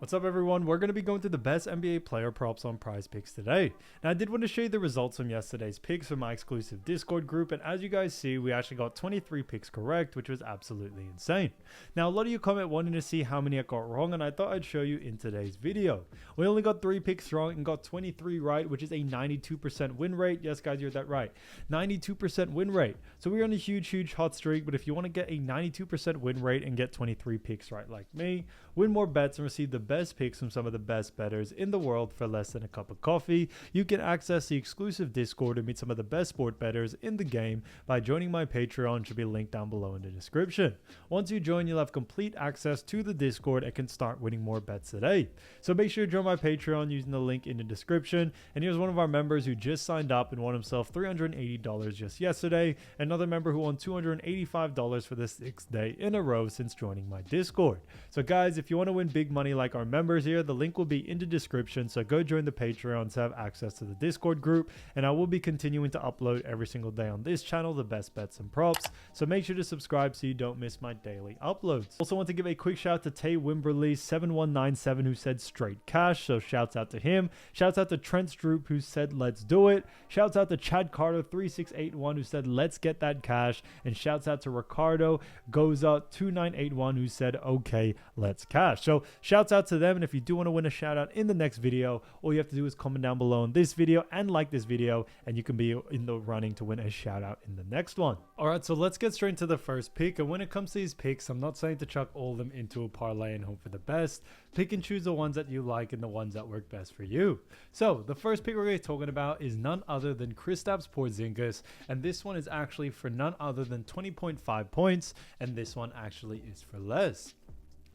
What's up everyone, we're going to be going through the best NBA player props on Prizepicks today. Now I did want to show you the results from yesterday's picks from my exclusive Discord group, and as you guys see, we actually got 23 picks correct, which was absolutely insane. Now a lot of you comment wanting to see how many I got wrong, and I thought I'd show you in today's video. We only got 3 picks wrong and got 23 right, which is a 92% win rate. Yes guys, you heard that right, 92% win rate. So we're on a huge hot streak, but if you want to get a 92% win rate and get 23 picks right like me, win more bets and receive the best picks from some of the best bettors in the world for less than a cup of coffee, you can access the exclusive Discord and meet some of the best sport bettors in the game by joining my Patreon, which should be linked down below in the description. Once you join, you'll have complete access to the Discord and can start winning more bets today. So make sure to join my Patreon using the link in the description. And here's one of our members who just signed up and won himself $380 just yesterday. Another member who won $285 for the 6th day in a row since joining my Discord. So guys, if you want to win big money like our members here, the link will be in the description, so go join the Patreon to have access to the Discord group, and I will be continuing to upload every single day on this channel the best bets and props, so make sure to subscribe so you don't miss my daily uploads. Also want to give a quick shout out to Tay Wimberly 7197 who said straight cash, so shouts out to him. Shouts out to Trent Stroop who said let's do it. Shouts out to Chad Carter 3681 who said let's get that cash, and shouts out to Ricardo Goza 2981 who said okay, let's cash. So shouts out to them, and if you do want to win a shout out in the next video, all you have to do is comment down below on this video and like this video, and you can be in the running to win a shout out in the next one. Alright, so let's get straight into the first pick. And when it comes to these picks, I'm not saying to chuck all of them into a parlay and hope for the best. Pick and choose the ones that you like and the ones that work best for you. So the first pick we're going to be talking about is none other than Kristaps Porzingis, and this one is actually for none other than 20.5 points, and this one actually is for less.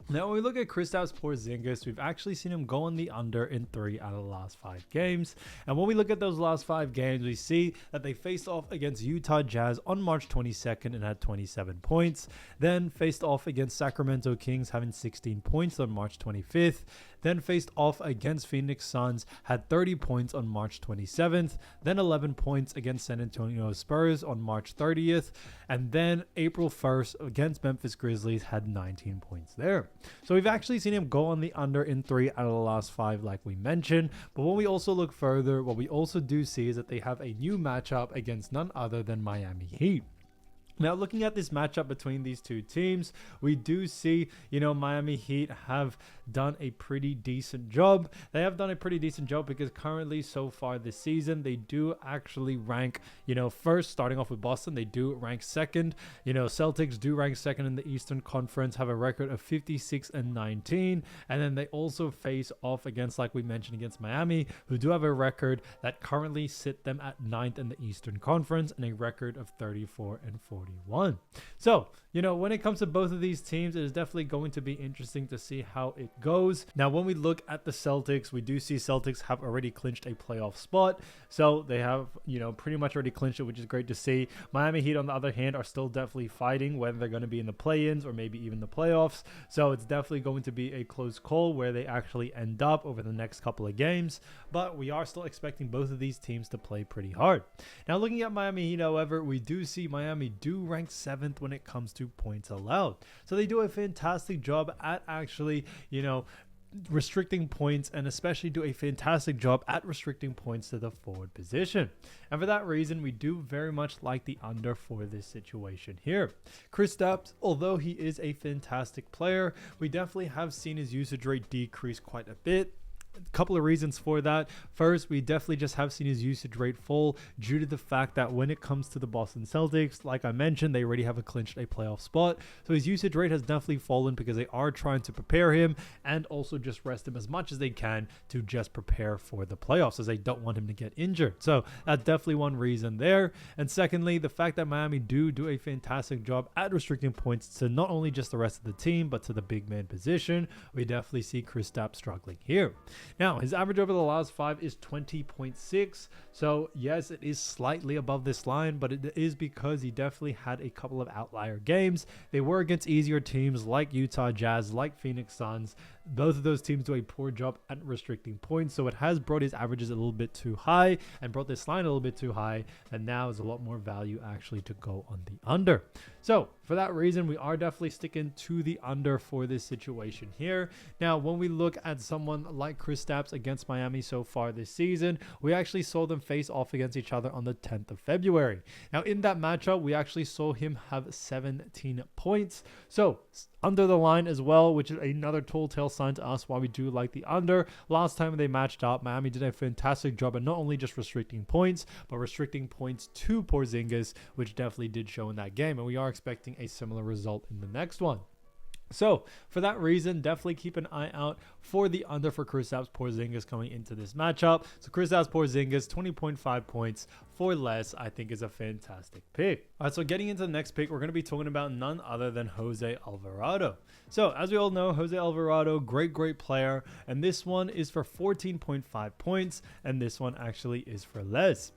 Now, when we look at Kristaps Porzingis, we've actually seen him go on the under in 3 out of the last 5 games. And when we look at those last 5 games, we see that they faced off against Utah Jazz on March 22nd and had 27 points. Then faced off against Sacramento Kings, having 16 points on March 25th. Then faced off against Phoenix Suns, had 30 points on March 27th. Then 11 points against San Antonio Spurs on March 30th. And then April 1st against Memphis Grizzlies, had 19 points there. So we've actually seen him go on the under in 3 out of the last 5 like we mentioned. But when we also look further, what we also do see is that they have a new matchup against none other than Miami Heat. Now, looking at this matchup between these two teams, we do see, Miami Heat have done a pretty decent job. They have done a pretty decent job because currently, so far this season, they do actually rank, first, starting off with Boston, they do rank second. Celtics do rank second in the Eastern Conference, have a record of 56-19. And then they also face off against, like we mentioned, against Miami, who do have a record that currently sit them at 9th in the Eastern Conference and a record of 34-40. So, when it comes to both of these teams, it is definitely going to be interesting to see how it goes. Now, when we look at the Celtics, we do see Celtics have already clinched a playoff spot. So they have, pretty much already clinched it, which is great to see. Miami Heat, on the other hand, are still definitely fighting whether they're going to be in the play-ins or maybe even the playoffs. So it's definitely going to be a close call where they actually end up over the next couple of games. But we are still expecting both of these teams to play pretty hard. Now, looking at Miami Heat, however, we do see Miami do rank 7th when it comes to points allowed. So they do a fantastic job at actually, restricting points, and especially do a fantastic job at restricting points to the forward position. And for that reason, we do very much like the under for this situation here. Kristaps, although he is a fantastic player, we definitely have seen his usage rate decrease quite a bit. A couple of reasons for that. First, we definitely just have seen his usage rate fall due to the fact that when it comes to the Boston Celtics, like I mentioned, they already have clinched a playoff spot. So his usage rate has definitely fallen because they are trying to prepare him and also just rest him as much as they can to just prepare for the playoffs, as they don't want him to get injured. So that's definitely one reason there. And secondly, the fact that Miami do a fantastic job at restricting points to not only just the rest of the team, but to the big man position. We definitely see Kristaps struggling here. Now, his average over the last 5 is 20.6. So yes, it is slightly above this line, but it is because he definitely had a couple of outlier games. They were against easier teams like Utah Jazz, like Phoenix Suns. Both of those teams do a poor job at restricting points, so it has brought his averages a little bit too high and brought this line a little bit too high, and now is a lot more value actually to go on the under. So for that reason, we are definitely sticking to the under for this situation here. Now, when we look at someone like Kristaps against Miami so far this season, we actually saw them face off against each other on the 10th of February. Now, in that matchup, we actually saw him have 17 points. So under the line as well, which is another telltale sign to us why we do like the under. Last time they matched up, Miami did a fantastic job at not only just restricting points, but restricting points to Porzingis, which definitely did show in that game. And we are expecting a similar result in the next one. So for that reason, definitely keep an eye out for the under for Kristaps Porzingis coming into this matchup. So Kristaps Porzingis, 20.5 points for less, I think is a fantastic pick. All right, so getting into the next pick, we're going to be talking about none other than Jose Alvarado. So as we all know, Jose Alvarado, great player. And this one is for 14.5 points. And this one actually is for less.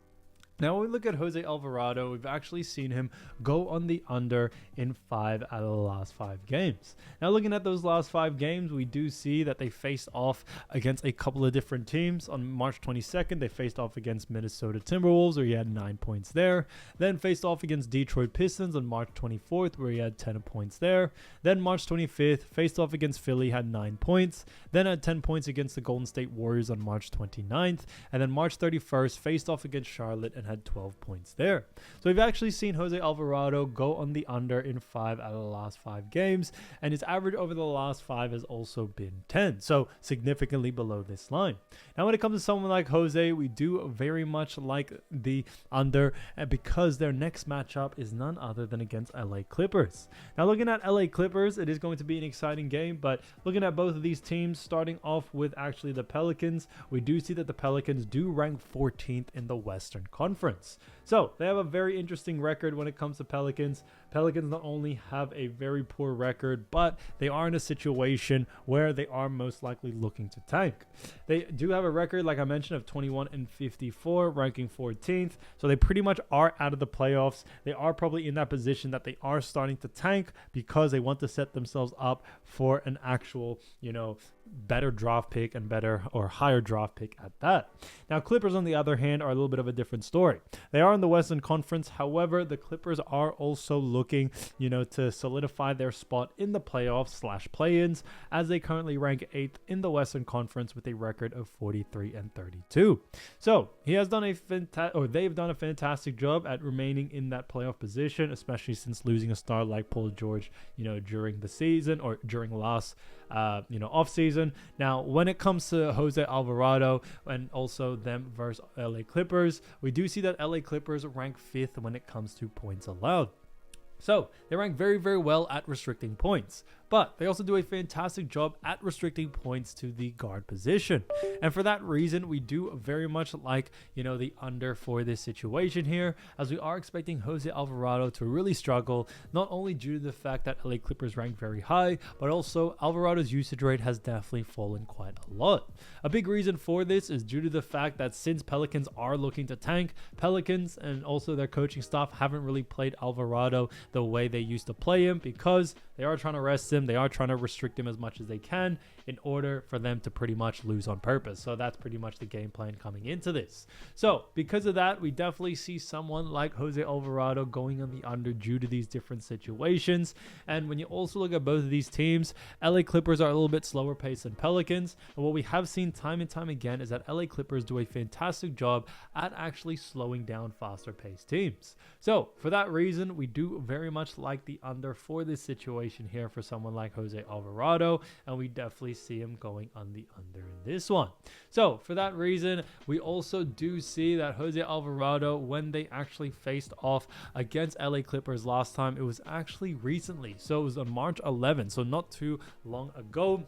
Now, when we look at Jose Alvarado, we've actually seen him go on the under in 5 out of the last 5 games. Now, looking at those last 5 games, we do see that they faced off against a couple of different teams. On March 22nd, they faced off against Minnesota Timberwolves, where he had 9 points there. Then faced off against Detroit Pistons on March 24th, where he had 10 points there. Then March 25th, faced off against Philly, had 9 points. Then had 10 points against the Golden State Warriors on March 29th. And then March 31st, faced off against Charlotte and had 12 points there. So we've actually seen Jose Alvarado go on the under in 5 out of the last 5 games, and his average over the last 5 has also been 10, so significantly below this line. Now, when it comes to someone like Jose, we do very much like the under, and because their next matchup is none other than against LA Clippers. Now, looking at LA Clippers, it is going to be an exciting game, but looking at both of these teams, starting off with actually the Pelicans, we do see that the Pelicans do rank 14th in the Western Conference. So they have a very interesting record when it comes to Pelicans. Pelicans not only have a very poor record, but they are in a situation where they are most likely looking to tank. They do have a record, like I mentioned, of 21-54, ranking 14th. So they pretty much are out of the playoffs. They are probably in that position that they are starting to tank because they want to set themselves up for an actual, better draft pick and better or higher draft pick at that. Now, Clippers, on the other hand, are a little bit of a different story. They are in the Western Conference. However, the Clippers are also looking, to solidify their spot in the playoffs / play-ins, as they currently rank 8th in the Western Conference with a record of 43-32. So he has done they've done a fantastic job at remaining in that playoff position, especially since losing a star like Paul George, during the season or during last off season. Now, when it comes to Jose Alvarado and also them versus LA Clippers, we do see that LA Clippers rank 5th when it comes to points allowed. So they rank very well at restricting points, but they also do a fantastic job at restricting points to the guard position. And for that reason, we do very much like, the under for this situation here, as we are expecting Jose Alvarado to really struggle, not only due to the fact that LA Clippers rank very high, but also Alvarado's usage rate has definitely fallen quite a lot. A big reason for this is due to the fact that since Pelicans are looking to tank, Pelicans and also their coaching staff haven't really played Alvarado the way they used to play him, because they are trying to rest him. They are trying to restrict him as much as they can in order for them to pretty much lose on purpose. So that's pretty much the game plan coming into this. So because of that, we definitely see someone like Jose Alvarado going on the under due to these different situations. And when you also look at both of these teams, LA Clippers are a little bit slower paced than Pelicans. And what we have seen time and time again is that LA Clippers do a fantastic job at actually slowing down faster paced teams. So for that reason, we do very much like the under for this situation here for someone like Jose Alvarado, and we definitely see him going on the under in this one. So for that reason, we also do see that Jose Alvarado, when they actually faced off against LA Clippers last time, it was actually recently. So it was on March 11th, so not too long ago.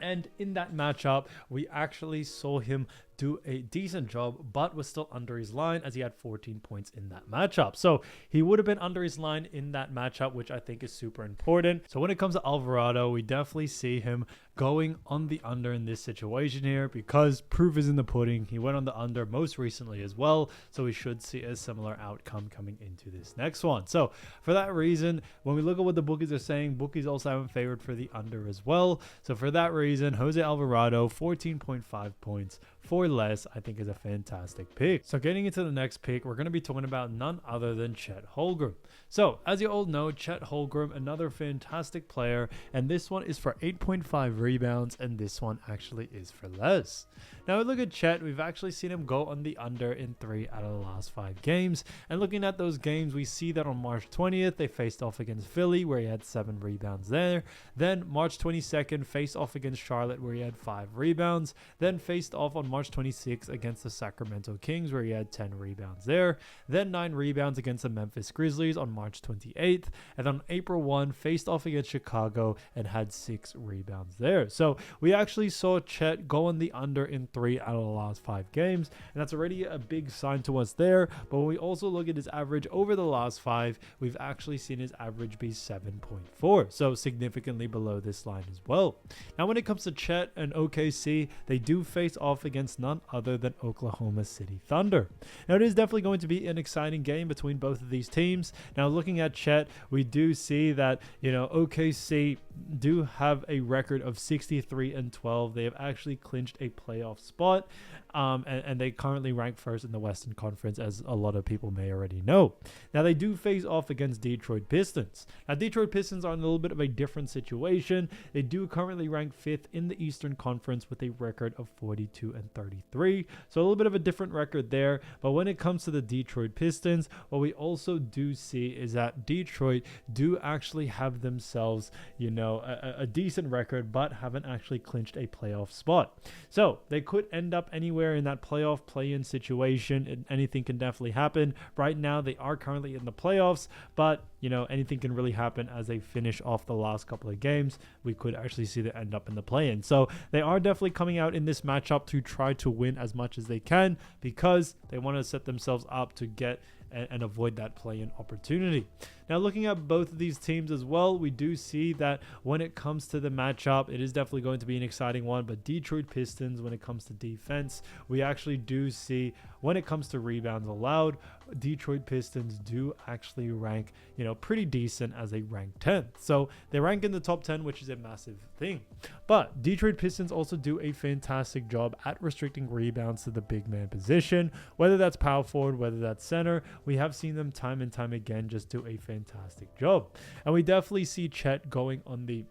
And in that matchup, we actually saw him do a decent job, but was still under his line as he had 14 points in that matchup. So he would have been under his line in that matchup, which I think is super important. So when it comes to Alvarado, we definitely see him going on the under in this situation here because proof is in the pudding. He went on the under most recently as well, so we should see a similar outcome coming into this next one. So for that reason, when we look at what the bookies are saying, bookies also have him favored for the under as well. So for that reason, Jose Alvarado, 14.5 points for less, I think is a fantastic pick. So getting into the next pick, we're going to be talking about none other than Chet Holmgren. So as you all know, Chet Holmgren, another fantastic player, and this one is for 8.5 rebounds, and this one actually is for less. Now we look at Chet, we've actually seen him go on the under in 3 out of the last 5 games, and looking at those games, we see that on March 20th, they faced off against Philly, where he had 7 rebounds there. Then March 22nd, faced off against Charlotte, where he had 5 rebounds. Then faced off on March 26th against the Sacramento Kings, where he had 10 rebounds there. Then 9 rebounds against the Memphis Grizzlies on March 28th. And on April 1, faced off against Chicago and had 6 rebounds there. So we actually saw Chet go on the under in 3 out of the last 5 games, and that's already a big sign to us there. But when we also look at his average over the last 5, we've actually seen his average be 7.4, so significantly below this line as well. Now when it comes to Chet and OKC, they do face off against none other than Oklahoma City Thunder. Now it is definitely going to be an exciting game between both of these teams. Now looking at Chet, we do see that, OKC do have a record of 63-12. They have actually clinched a playoff spot, and they currently rank first in the Western Conference, as a lot of people may already know. Now they do face off against Detroit Pistons. Now Detroit Pistons are in a little bit of a different situation. They do currently rank 5th in the Eastern Conference with a record of 42-33. So a little bit of a different record there. But when it comes to the Detroit Pistons, what we also do see is that Detroit do actually have themselves, a decent record, but haven't actually clinched a playoff spot. So they could end up anywhere in that playoff play-in situation, and anything can definitely happen. Right now, they are currently in the playoffs, but anything can really happen as they finish off the last couple of games. We could actually see them end up in the play-in. So they are definitely coming out in this matchup to try to win as much as they can, because they want to set themselves up to get and avoid that play-in opportunity. Now looking at both of these teams as well, we do see that when it comes to the matchup, it is definitely going to be an exciting one. But Detroit Pistons, when it comes to defense, we actually do see when it comes to rebounds allowed, Detroit Pistons do actually rank, pretty decent, as they rank 10th. So they rank in the top 10, which is a massive thing. But Detroit Pistons also do a fantastic job at restricting rebounds to the big man position, whether that's power forward, whether that's center. We have seen them time and time again just do a fantastic job. And we definitely see Chet going on the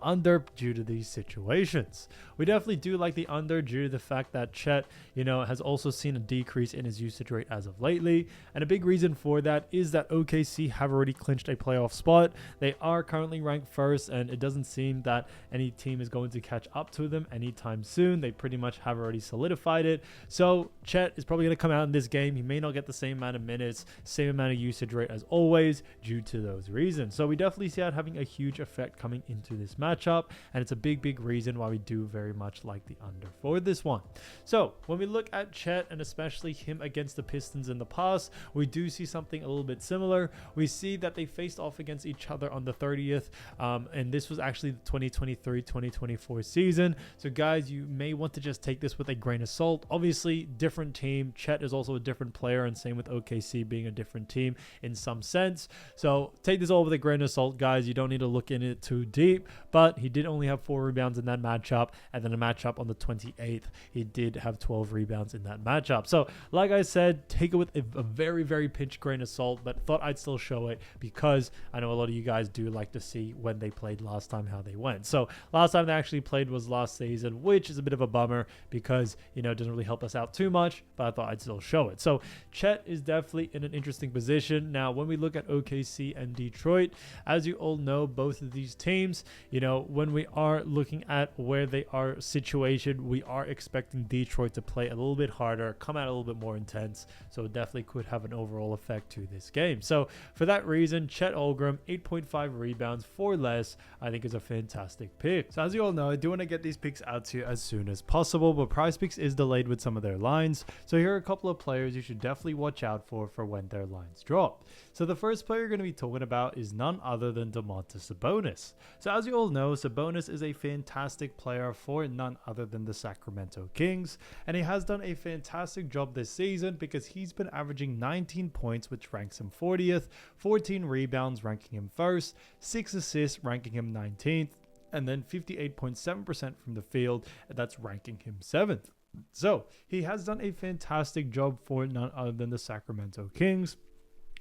under due to these situations. We definitely do like the under due to the fact that Chet, has also seen a decrease in his usage rate as of lately. And a big reason for that is that OKC have already clinched a playoff spot. They are currently ranked first, and it doesn't seem that any team is going to catch up to them anytime soon. They pretty much have already solidified it. So Chet is probably going to come out in this game. He may not get the same amount of minutes, same amount of usage rate as always due to those reasons. So we definitely see that having a huge effect coming into this matchup, and it's a big reason why we do very much like the under for this one. So when we look at Chet, and especially him against the Pistons in the past, we do see something a little bit similar. We see that they faced off against each other on the 30th, and this was actually the 2023-2024 season. So guys, you may want to just take this with a grain of salt. Obviously, different team. Chet is also a different player, and same with OKC being a different team in some sense. So take this all with a grain of salt, guys. You don't need to look in it too deep. But he did only have 4 rebounds in that matchup, and then a matchup on the 28th, he did have 12 rebounds in that matchup. So like I said, take it with a very pinch grain of salt, but thought I'd still show it because I know a lot of you guys do like to see when they played last time how they went. So last time they actually played was last season, which is a bit of a bummer because it doesn't really help us out too much, but I thought I'd still show it. So Chet is definitely in an interesting position. Now when we look at OKC and Detroit, as you all know, both of these teams, when we are looking at where they are situated, we are expecting Detroit to play a little bit harder, come out a little bit more intense. So it definitely could have an overall effect to this game. So for that reason, Chet Holmgren, 8.5 rebounds, 4 less, I think is a fantastic pick. So as you all know, I do want to get these picks out to you as soon as possible, but Prizepicks is delayed with some of their lines. So here are a couple of players you should definitely watch out for when their lines drop. So the first player you're going to be talking about is none other than Domantas Sabonis. So as you all know, Sabonis is a fantastic player for none other than the Sacramento Kings, and he has done a fantastic job this season because he's been averaging 19 points, which ranks him 40th, 14 rebounds, ranking him first, 6 assists, ranking him 19th, and then 58.7% from the field, that's ranking him 7th. So he has done a fantastic job for none other than the Sacramento Kings.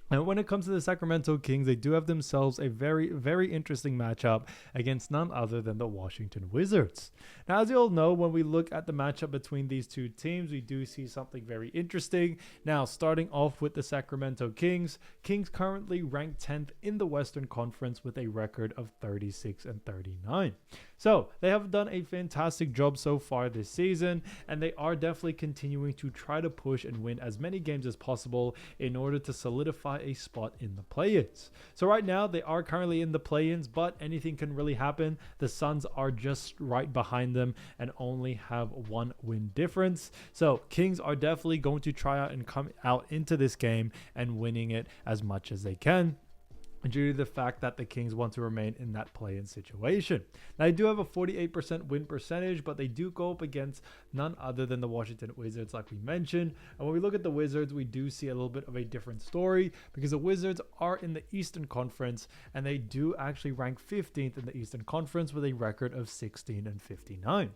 And when it comes to the Sacramento Kings, they do have themselves a very, very interesting matchup against none other than the Washington Wizards. Now, as you all know, when we look at the matchup between these two teams, we do see something very interesting. Now, starting off with the Sacramento Kings, Kings currently ranked 10th in the Western Conference with a record of 36-39. So they have done a fantastic job so far this season, and they are definitely continuing to try to push and win as many games as possible in order to solidify a spot in the play-ins. So right now they are currently in the play-ins, but anything can really happen. The Suns are just right behind them and only have 1 win difference. So Kings are definitely going to try out and come out into this game and winning it as much as they can, due to the fact that the Kings want to remain in that play-in situation. Now, they do have a 48% win percentage, but they do go up against none other than the Washington Wizards, like we mentioned. And when we look at the Wizards, we do see a little bit of a different story because the Wizards are in the Eastern Conference, and they do actually rank 15th in the Eastern Conference with a record of 16-59.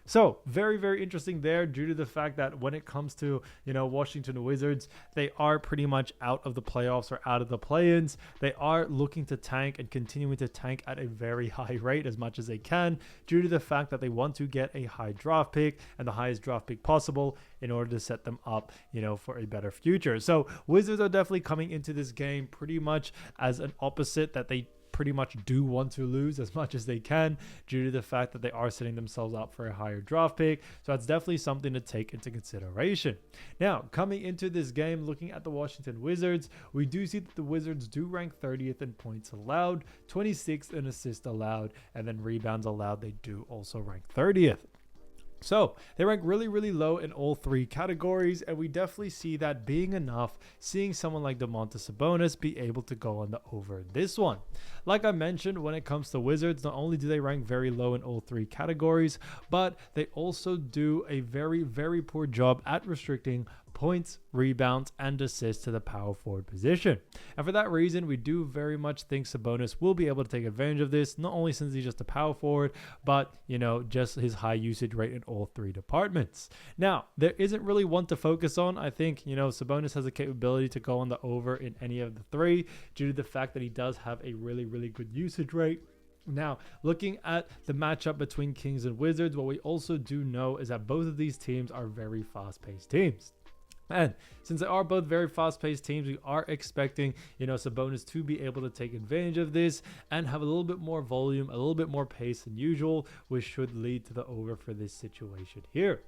So very, very interesting there, due to the fact that when it comes to, Washington Wizards, they are pretty much out of the playoffs or out of the play-ins. They are looking to tank and continuing to tank at a very high rate as much as they can, due to the fact that they want to get a high draft pick and the highest draft pick possible in order to set them up, for a better future. So Wizards are definitely coming into this game pretty much as an opposite, that they pretty much do want to lose as much as they can, due to the fact that they are setting themselves up for a higher draft pick. So that's definitely something to take into consideration. Now, coming into this game, looking at the Washington Wizards, we do see that the Wizards do rank 30th in points allowed, 26th in assists allowed, and then rebounds allowed, they do also rank 30th. So they rank really, really low in all 3 categories, and we definitely see that being enough, seeing someone like Domantas Sabonis be able to go on the over in this one. Like I mentioned, when it comes to Wizards, not only do they rank very low in all 3 categories, but they also do a very, very poor job at restricting points, rebounds, and assists to the power forward position. And for that reason, we do very much think Sabonis will be able to take advantage of this, not only since he's just a power forward, but, just his high usage rate in all 3 departments. Now, there isn't really one to focus on. I think, Sabonis has the capability to go on the over in any of the 3, due to the fact that he does have a really, really good usage rate. Now, looking at the matchup between Kings and Wizards, what we also do know is that both of these teams are very fast-paced teams. And since they are both very fast-paced teams, we are expecting, Sabonis to be able to take advantage of this and have a little bit more volume, a little bit more pace than usual, which should lead to the over for this situation here.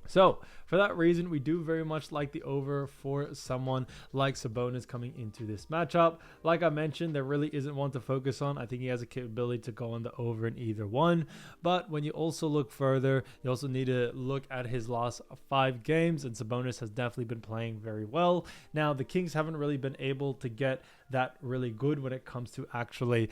So for that reason, we do very much like the over for someone like Sabonis coming into this matchup. Like I mentioned, there really isn't one to focus on. I think he has a capability to go on the over in either one. But when you also look further, you also need to look at his last 5 games, and Sabonis has definitely been playing very well. Now, the Kings haven't really been able to get that really good when it comes to actually,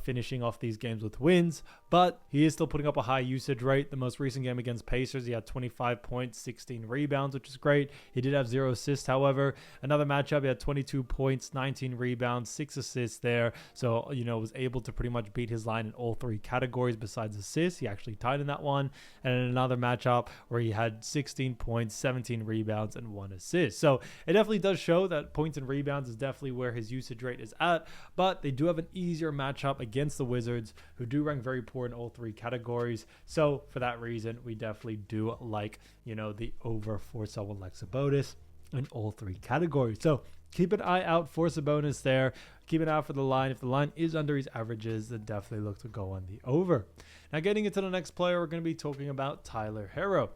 finishing off these games with wins, but he is still putting up a high usage rate. The most recent game against Pacers, he had 25 points, 16 rebounds, which is great. He did have 0 assists, however. Another matchup, he had 22 points, 19 rebounds, 6 assists there. So, was able to pretty much beat his line in all 3 categories besides assists. He actually tied in that one. And in another matchup where he had 16 points, 17 rebounds, and 1 assist. So it definitely does show that points and rebounds is definitely where his usage rate is at, but they do have an easier matchup against the Wizards, who do rank very poor in all 3 categories. So for that reason, we definitely do like, the over for someone like Sabonis. in all 3 categories. So keep an eye out for Sabonis there. Keep an eye out for the line. If the line is under his averages, then definitely look to go on the over. Now getting into the next player, we're going to be talking about Tyler Herro.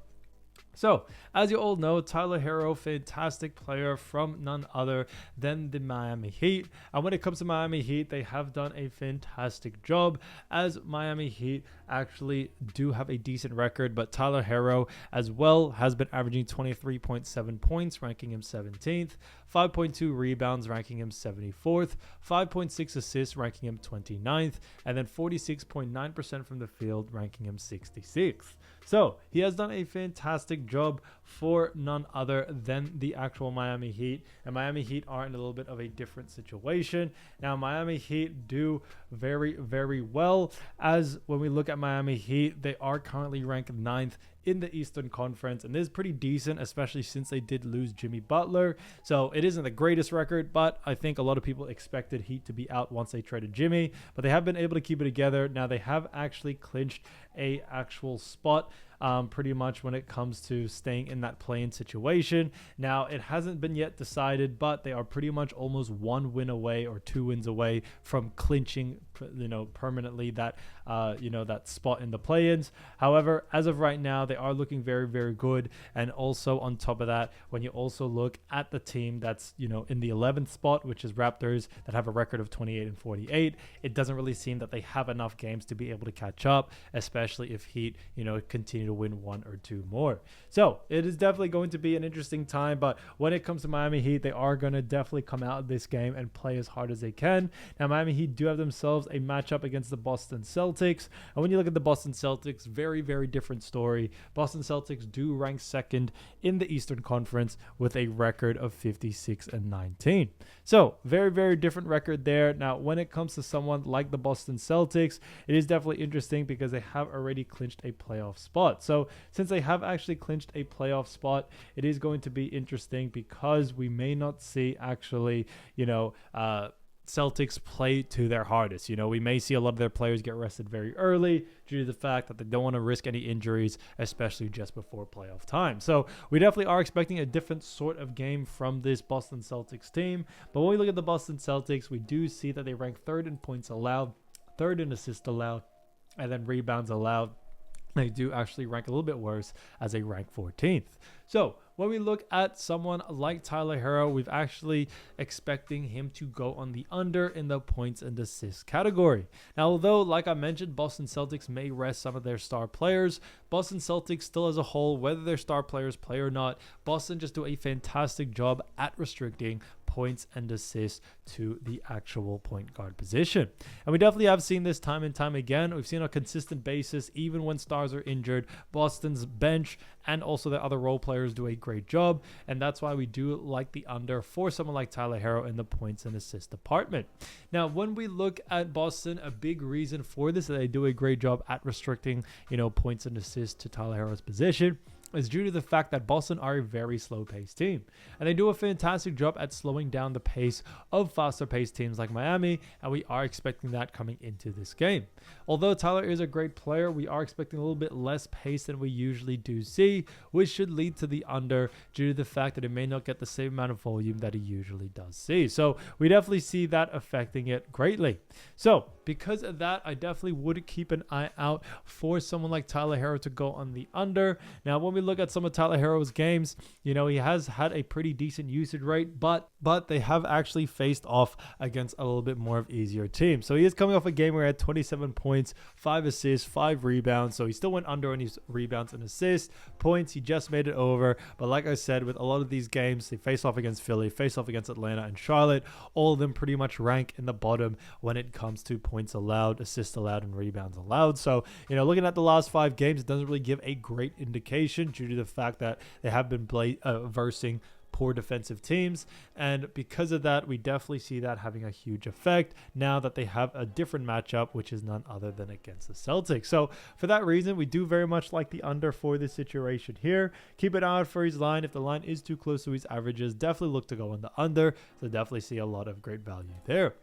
So, as you all know, Tyler Herro, fantastic player from none other than the Miami Heat. And when it comes to Miami Heat, they have done a fantastic job, as Miami Heat actually do have a decent record. But Tyler Herro as well has been averaging 23.7 points, ranking him 17th, 5.2 rebounds, ranking him 74th, 5.6 assists, ranking him 29th, and then 46.9% from the field, ranking him 66th. So he has done a fantastic job for none other than the actual Miami Heat. And Miami Heat are in a little bit of a different situation. Now, Miami Heat do very, very well. As when we look at Miami Heat, they are currently ranked 9th in the Eastern Conference, and this is pretty decent, especially since they did lose Jimmy Butler. So it isn't the greatest record, but I think a lot of people expected Heat to be out once they traded Jimmy, but they have been able to keep it together. Now they have actually clinched a actual spot pretty much when it comes to staying in that play-in situation. Now it hasn't been yet decided, but they are pretty much almost 1 win away or 2 wins away from clinching, permanently that that spot in the play-ins. However, as of right now, they are looking very, very good. And also on top of that, when you also look at the team that's in the 11th spot, which is Raptors, that have a record of 28-48, it doesn't really seem that they have enough games to be able to catch up, especially if Heat continue to win 1 or 2 more. So it is definitely going to be an interesting time. But when it comes to Miami Heat, they are going to definitely come out of this game and play as hard as they can. Now Miami Heat do have themselves a matchup against the Boston Celtics, and when you look at the Boston Celtics, very, very different story. Boston Celtics do rank 2nd in the Eastern Conference with a record of 56-19. So very, very different record there. Now when it comes to someone like the Boston Celtics, it is definitely interesting because they have already clinched a playoff spot. So since they have actually clinched a playoff spot, it is going to be interesting because we may not see actually Celtics play to their hardest. We may see a lot of their players get rested very early due to the fact that they don't want to risk any injuries, especially just before playoff time. So we definitely are expecting a different sort of game from this Boston Celtics team. But when we look at the Boston Celtics, we do see that they rank 3rd in points allowed, 3rd in assists allowed, and then rebounds allowed. They do actually rank a little bit worse as they rank 14th. So when we look at someone like Tyler Herro, we've actually expecting him to go on the under in the points and assists category. Now, although, like I mentioned, Boston Celtics may rest some of their star players, Boston Celtics still as a whole, whether their star players play or not, Boston just do a fantastic job at restricting points and assists to the actual point guard position. And we definitely have seen this time and time again. We've seen on a consistent basis, even when stars are injured, Boston's bench and also their other role players do a great job. And that's why we do like the under for someone like Tyler Herro in the points and assist department. Now, when we look at Boston, a big reason for this is that they do a great job at restricting, points and assists to Tyler Herro's position, is due to the fact that Boston are a very slow-paced team. And they do a fantastic job at slowing down the pace of faster-paced teams like Miami, and we are expecting that coming into this game. Although Tyler is a great player, we are expecting a little bit less pace than we usually do see, which should lead to the under due to the fact that it may not get the same amount of volume that he usually does see. So we definitely see that affecting it greatly. So because of that, I definitely would keep an eye out for someone like Tyler Herro to go on the under. Now, when we look at some of Tyler Herro's games, he has had a pretty decent usage rate, but they have actually faced off against a little bit more of easier teams. So he is coming off a game where he had 27 points, 5 assists, 5 rebounds. So he still went under on his rebounds and assists. Points, he just made it over. But like I said, with a lot of these games, they face off against Philly, face off against Atlanta and Charlotte. All of them pretty much rank in the bottom when it comes to points allowed, assists allowed, and rebounds allowed. So, looking at the last 5 games, it doesn't really give a great indication due to the fact that they have been versing poor defensive teams, and because of that, we definitely see that having a huge effect now that they have a different matchup, which is none other than against the Celtics. So for that reason, we do very much like the under for this situation here. Keep an eye out for his line. If the line is too close to his averages, definitely look to go on the under. So definitely see a lot of great value there.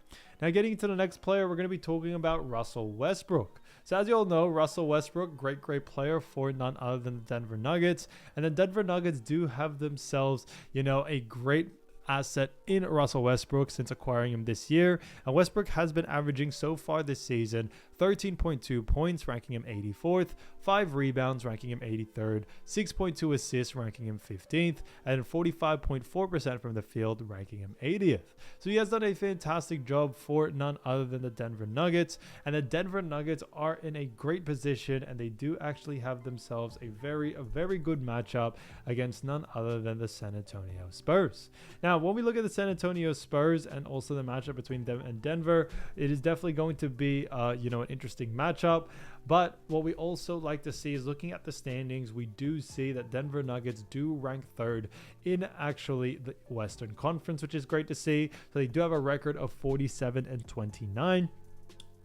Now, getting into the next player, we're going to be talking about Russell Westbrook. So as you all know, Russell Westbrook, great player for none other than the Denver Nuggets. And the Denver Nuggets do have themselves, a great asset in Russell Westbrook since acquiring him this year. And Westbrook has been averaging so far this season 13.2 points, ranking him 84th, 5 rebounds, ranking him 83rd, 6.2 assists, ranking him 15th, and 45.4% from the field, ranking him 80th. So he has done a fantastic job for none other than the Denver Nuggets, and the Denver Nuggets are in a great position, and they do actually have themselves a very good matchup against none other than the San Antonio Spurs. Now, when we look at the San Antonio Spurs and also the matchup between them and Denver, it is definitely going to be, an interesting matchup. But what we also like to see is looking at the standings, we do see that Denver Nuggets do rank third in actually the Western Conference, which is great to see. So they do have a record of 47-29.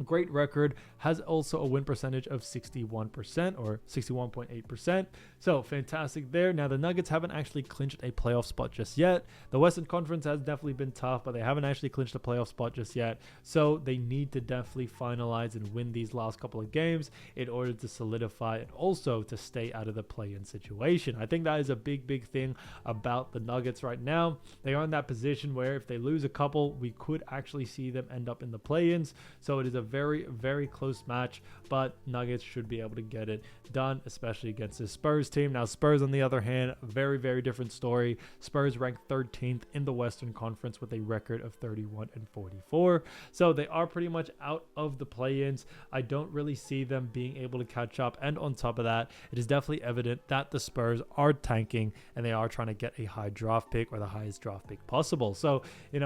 Great record, has also a win percentage of 61% or 61.8%. So fantastic there. Now the Nuggets haven't actually clinched a playoff spot just yet. The Western Conference has definitely been tough, but they haven't actually clinched a playoff spot just yet. So they need to definitely finalize and win these last couple of games in order to solidify and also to stay out of the play-in situation. I think that is a big thing about the Nuggets right now. They are in that position where if they lose a couple, we could actually see them end up in the play-ins. So it is a very close match, but Nuggets should be able to get it done, especially against this Spurs team. Now Spurs, on the other hand, very different story. Spurs ranked 13th in the Western Conference with a record of 31-44. So they are pretty much out of the play-ins. I don't really see them being able to catch up, and on top of that, it is definitely evident that the Spurs are tanking and they are trying to get a high draft pick or the highest draft pick possible. So,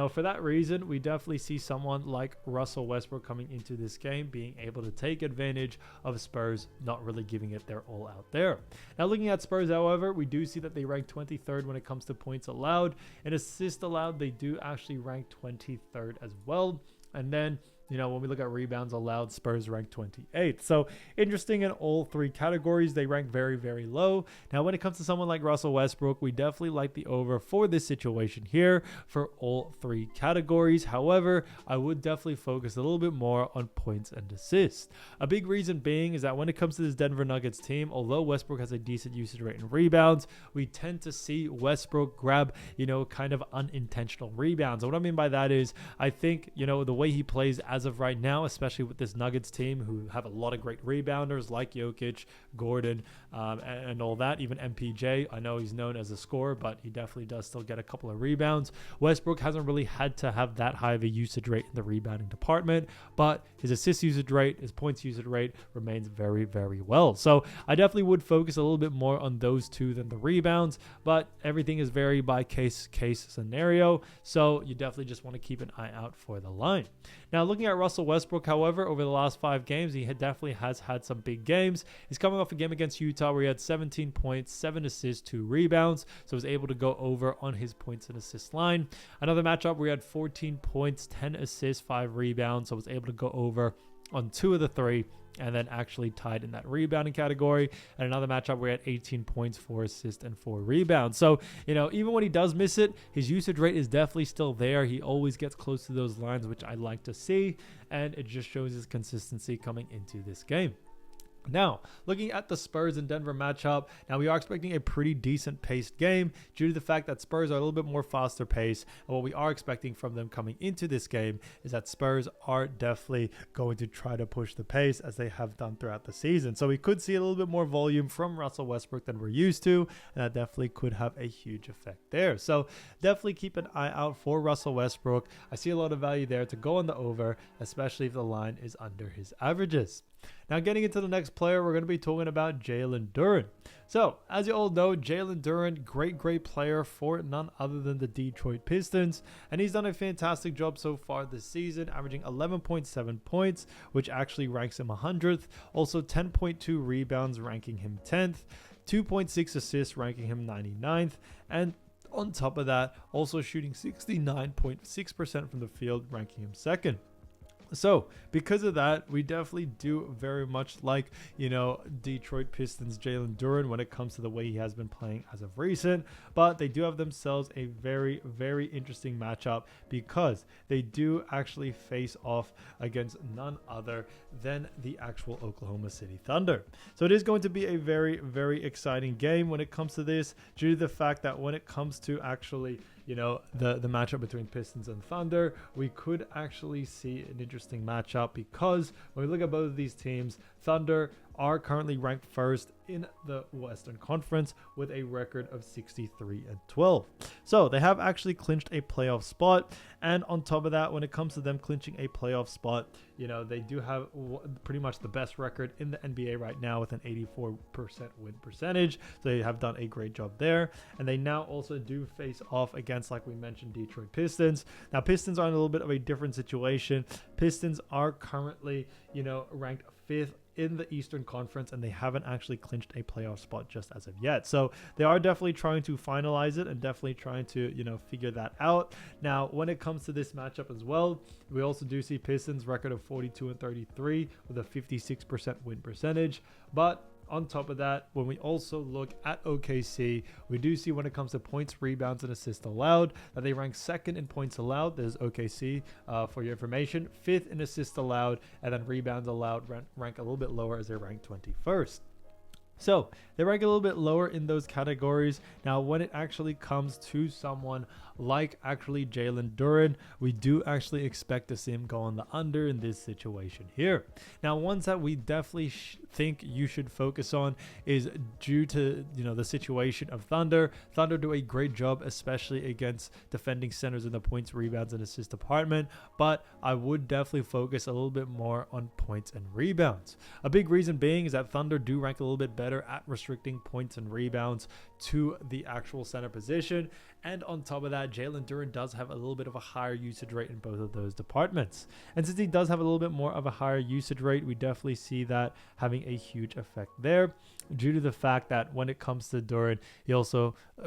for that reason, we definitely see someone like Russell Westbrook coming into this game being able to take advantage of Spurs not really giving it their all out there. Now looking at Spurs, however, we do see that they rank 23rd when it comes to points allowed, and assists allowed they do actually rank 23rd as well. And then when we look at rebounds allowed, Spurs rank 28th. So interesting in all three categories. They rank very low. Now, when it comes to someone like Russell Westbrook, we definitely like the over for this situation here for all three categories. However, I would definitely focus a little bit more on points and assists. A big reason being is that when it comes to this Denver Nuggets team, although Westbrook has a decent usage rate in rebounds, we tend to see Westbrook grab, kind of unintentional rebounds. And what I mean by that is I think, the way he plays as of right now, especially with this Nuggets team who have a lot of great rebounders like Jokic, Gordon, and all that. Even MPJ, I know he's known as a scorer, but he definitely does still get a couple of rebounds. Westbrook hasn't really had to have that high of a usage rate in the rebounding department, but his assist usage rate, his points usage rate remains very well. So I definitely would focus a little bit more on those two than the rebounds, but everything is very by case scenario. So you definitely just want to keep an eye out for the line. Now, looking at Russell Westbrook, however, over the last 5 games, he definitely has had some big games. He's coming off a game against Utah where he had 17 points, 7 assists, 2 rebounds, so was able to go over on his points and assist line. Another matchup where he had 14 points, 10 assists, 5 rebounds, so was able to go over on 2 of the 3, and then actually tied in that rebounding category. And another matchup where he had 18 points, 4 assists, and 4 rebounds. So, even when he does miss it, his usage rate is definitely still there. He always gets close to those lines, which I like to see. And it just shows his consistency coming into this game. Now, looking at the Spurs and Denver matchup, now we are expecting a pretty decent paced game due to the fact that Spurs are a little bit more faster paced. And what we are expecting from them coming into this game is that Spurs are definitely going to try to push the pace as they have done throughout the season. So we could see a little bit more volume from Russell Westbrook than we're used to, and that definitely could have a huge effect there. So definitely keep an eye out for Russell Westbrook. I see a lot of value there to go on the over, especially if the line is under his averages. Now, getting into the next player, we're going to be talking about Jalen Duren. So, as you all know, Jalen Duren, great player for none other than the Detroit Pistons. And he's done a fantastic job so far this season, averaging 11.7 points, which actually ranks him 100th. Also, 10.2 rebounds, ranking him 10th. 2.6 assists, ranking him 99th. And on top of that, also shooting 69.6% from the field, ranking him 2nd. So because of that, we definitely do very much like, Detroit Pistons Jalen Duren when it comes to the way he has been playing as of recent. But they do have themselves a very, very interesting matchup because they do actually face off against none other than the actual Oklahoma City Thunder. So it is going to be a very, very exciting game when it comes to this, due to the fact that when it comes to actually the matchup between Pistons and Thunder, we could actually see an interesting matchup because when we look at both of these teams, Thunder are currently ranked first in the Western Conference with a record of 63-12. So they have actually clinched a playoff spot. And on top of that, when it comes to them clinching a playoff spot, they do have pretty much the best record in the NBA right now with an 84% win percentage. So they have done a great job there. And they now also do face off against, like we mentioned, Detroit Pistons. Now, Pistons are in a little bit of a different situation. Pistons are currently, ranked 5th in the Eastern Conference, and they haven't actually clinched a playoff spot just as of yet. So they are definitely trying to finalize it and definitely trying to, figure that out. Now, when it comes to this matchup as well, we also do see Pistons record of 42-33 with a 56% win percentage. But on top of that, when we also look at OKC, we do see when it comes to points, rebounds, and assists allowed that they rank 2nd in points allowed. There's OKC for your information, 5th in assists allowed, and then rebounds allowed rank a little bit lower as they rank 21st. So they rank a little bit lower in those categories. Now, when it actually comes to someone like actually Jalen Duren, we do actually expect to see him go on the under in this situation here. Now, ones that we definitely think you should focus on is due to, the situation of Thunder. Thunder do a great job, especially against defending centers in the points, rebounds, and assist department. But I would definitely focus a little bit more on points and rebounds. A big reason being is that Thunder do rank a little bit better at restricting points and rebounds to the actual center position. And on top of that, Jalen Duren does have a little bit of a higher usage rate in both of those departments. And since he does have a little bit more of a higher usage rate, we definitely see that having a huge effect there, due to the fact that when it comes to Duren,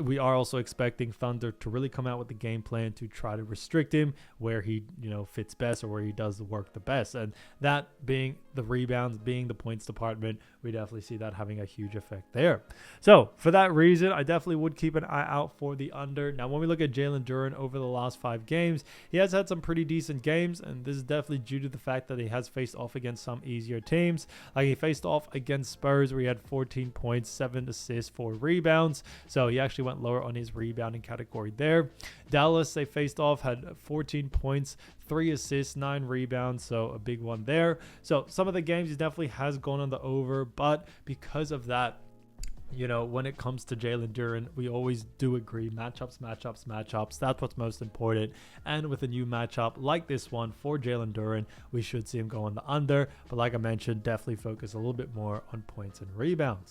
we are also expecting Thunder to really come out with the game plan to try to restrict him where he fits best or where he does the work the best. And that being the rebounds, being the points department, we definitely see that having a huge effect there. So for that reason, I definitely would keep an eye out for the under. Now, when we look at Jalen Duren over the last 5 games, he has had some pretty decent games, and this is definitely due to the fact that he has faced off against some easier teams. Like he faced off against Spurs where he had 14 points, 7 assists, 4 rebounds. So he actually went lower on his rebounding category there. Dallas, they faced off, had 14 points, 3 assists, 9 rebounds, so a big one there. So some of the games he definitely has gone on the over, but because of that, when it comes to Jalen Duren, we always do agree matchups. That's what's most important. And with a new matchup like this one for Jalen Duren, we should see him go on the under. But like I mentioned, definitely focus a little bit more on points and rebounds.